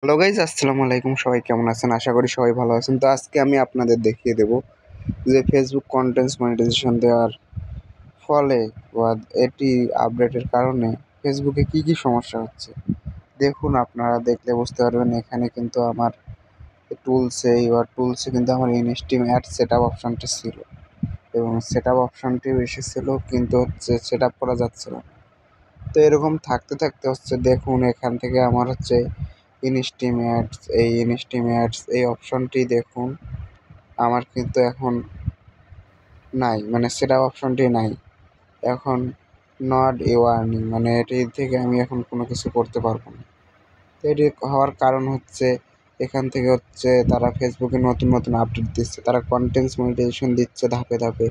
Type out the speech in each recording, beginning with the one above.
Hello guys, আসসালামু আলাইকুম। সবাই কেমন আছেন? আশা করি সবাই ভালো আছেন। তো আজকে আমি আপনাদের দেখিয়ে দেব যে ফেসবুক কন্টেন্টস মনিটাইজেশন দেওয়ার ফলে বা এটি আপডেটের কারণে ফেসবুকে কি কি সমস্যা হচ্ছে। দেখুন, আপনারা দেখলে বুঝতে পারবেন এখানে কিন্তু আমার টুলসে কিন্তু আমার ইনস্টিম অ্যাড সেট আপ অপশানটি ছিল এবং সেট আপ অপশানটিও এসেছিলো, কিন্তু হচ্ছে সেট আপ করা যাচ্ছিল না। তো এরকম থাকতে থাকতে হচ্ছে, দেখুন এখান থেকে আমার হচ্ছে ইনস্টিমেটস এই অপশনটি দেখুন আমার কিন্তু এখন নাই, মানে সেটা অপশনটি নাই এখন। নট এ ওয়ার্নিং, মানে এটি থেকে আমি এখন কোনো কিছু করতে পারবো না। তো এটি হওয়ার কারণ হচ্ছে এখান থেকে হচ্ছে তারা ফেসবুকে নতুন নতুন আপডেট দিচ্ছে, তারা কন্টেন্টস মনিটাইজেশন দিচ্ছে ধাপে ধাপে।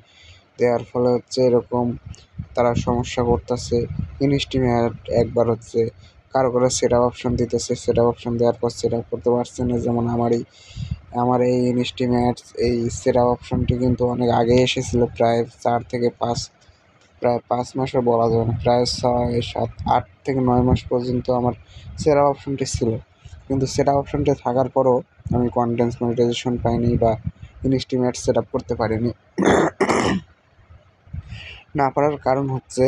দেওয়ার ফলে হচ্ছে এরকম তারা সমস্যা করতেছে। ইনস্টিমেট একবার হচ্ছে কারো সেট আপ অপশন দিতেছে, সেট আপ অপশন দেওয়ার পর সেট আপ করতে পারছে না। যেমন আমার এই ইনস্টিমেটস এই সেট আপ অপশনটি কিন্তু অনেক আগে এসেছিলো, প্রায় 5 মাসও বলা যাবে না, প্রায় 6, 7, 8 থেকে 9 মাস পর্যন্ত আমার সেট আপ অপশনটি ছিল। কিন্তু সেট আপ অপশনটি থাকার পরও আমি কন্টেন্টস মনিটাইজেশন পাইনি বা ইনস্টিমেট সেট আপ করতে পারিনি। না পারার কারণ হচ্ছে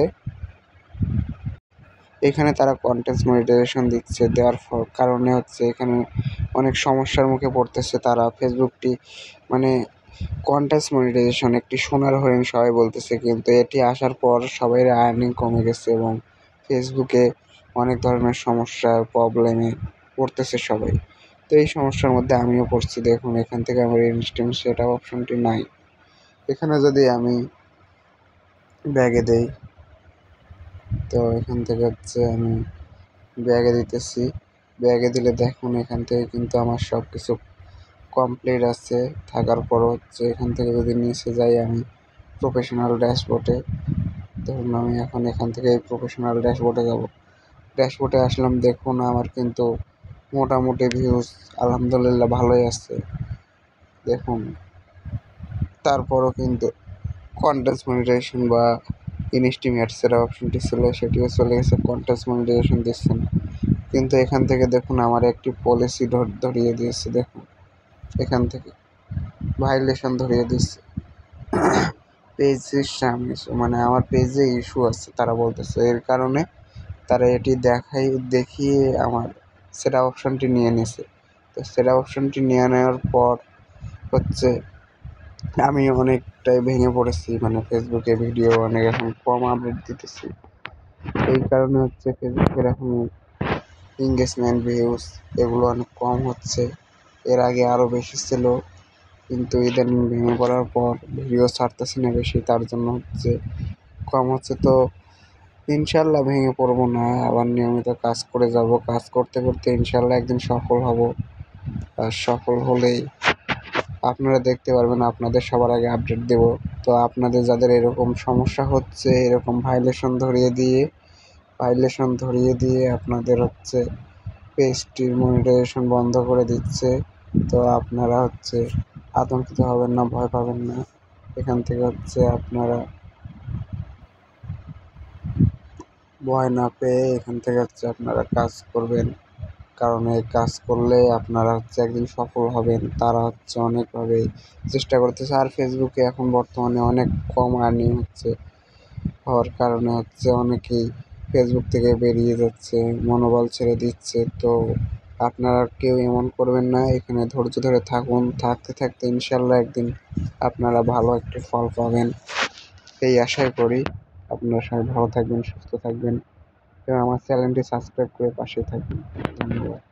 এখানে তারা কন্টেন্টস মনিটাইজেশন দিচ্ছে, দেওয়ার কারণে হচ্ছে এখানে অনেক সমস্যার মুখে পড়তেছে তারা। ফেসবুকটি মানে কন্টেন্টস মনিটাইজেশন একটি সোনার হরিণ সবাই বলতেছে, কিন্তু এটি আসার পর সবাই আর্নিং কমে গেছে এবং ফেসবুকে অনেক ধরনের সমস্যার প্রবলেমে পড়তেছে সবাই। তো এই সমস্যার মধ্যে আমিও পড়ছি। দেখুন এখান থেকে আমার ইনস্ট্যান্ট সেট আপ অপশনটি নাই। এখানে যদি আমি ব্যাগে দেই, তো এখান থেকে হচ্ছে আমি ব্যাগে দিতেছি। ব্যাগে দিলে দেখুন এখান থেকে কিন্তু আমার সব কিছু কমপ্লিট আছে। থাকার পরও হচ্ছে এখান থেকে যদি নিচে যাই আমি প্রফেশনাল ড্যাশবোর্ডে, ধরুন আমি এখন এখান থেকে এই প্রফেশনাল ড্যাশবোর্ডে যাব। ড্যাশবোর্ডে আসলাম, দেখুন আমার কিন্তু মোটামুটি ভিউজ আলহামদুলিল্লাহ ভালোই আছে। দেখুন তারপরও কিন্তু কন্টেন্টস মনিটাইজেশন বা ইনস্টিমেটসের অপশনটি ছিল, সেটিও চলে গেছে, কন্টেন্টস মনিটাইজেশন দিচ্ছে না। কিন্তু এখান থেকে দেখুন আমার একটি পলিসি ধরিয়ে দিয়েছে। দেখুন এখান থেকে ভাইলেশন ধরিয়ে দিচ্ছে। পেজের সামনে মানে আমার পেজে ইস্যু আছে তারা বলতেছে, এর কারণে তারা এটি দেখিয়ে আমার সেটা অপশনটি নিয়ে নিছে। তো সেটা অপশনটি নিয়ে নেওয়ার পর হচ্ছে আমি অনেকটাই ভেঙে পড়েছি, মানে ফেসবুকে ভিডিও অনেক এখন কম আপডেট দিতেছি। এই কারণে হচ্ছে ফেসবুকের এখন এঙ্গেজমেন্ট ভিউজ এগুলো অনেক কম হচ্ছে। এর আগে আরও বেশি ছিল, কিন্তু ইদানিং ভেঙে পড়ার পর ভিডিও ছাড়তেছি না বেশি, তার জন্য হচ্ছে কম হচ্ছে। তো ইনশাল্লাহ ভেঙে পড়বো না, আবার নিয়মিত কাজ করে যাব। কাজ করতে করতে ইনশাল্লাহ একদিন সফল হব। আর সফল হলেই আপনারা দেখতে পারবেন, আপনাদের সবার আগে আপডেট দেব। তো আপনাদের যাদের এরকম সমস্যা হচ্ছে, এরকম ভাইলেশন ধরিয়ে দিয়ে আপনাদের হচ্ছে পেজটির মনিটাইজেশন বন্ধ করে দিচ্ছে, তো আপনারা হচ্ছে আতঙ্কিত হবেন না, ভয় পাবেন না। এখান থেকে হচ্ছে আপনারা ভয় না পেয়ে এখান থেকে হচ্ছে আপনারা কাজ করবেন, কারণ এই কাজ করলে আপনারা হচ্ছে একদিন সফল হবেন। তারা হচ্ছে অনেকভাবেই চেষ্টা করতেছে। আর ফেসবুকে এখন বর্তমানে অনেক কম আর্নিং হচ্ছে, হওয়ার কারণে হচ্ছে অনেকেই ফেসবুক থেকে বেরিয়ে যাচ্ছে, মনোবল ছেড়ে দিচ্ছে। তো আপনারা কেউ এমন করবেন না, এখানে ধৈর্য ধরে থাকুন। থাকতে থাকতে ইনশাল্লাহ একদিন আপনারা ভালো একটি ফল পাবেন, এই আশাই করি। আপনারা সবাই ভালো থাকবেন, সুস্থ থাকবেন এবং আমার চ্যানেলটি সাবস্ক্রাইব করে পাশে থাকবেন। ধন্যবাদ।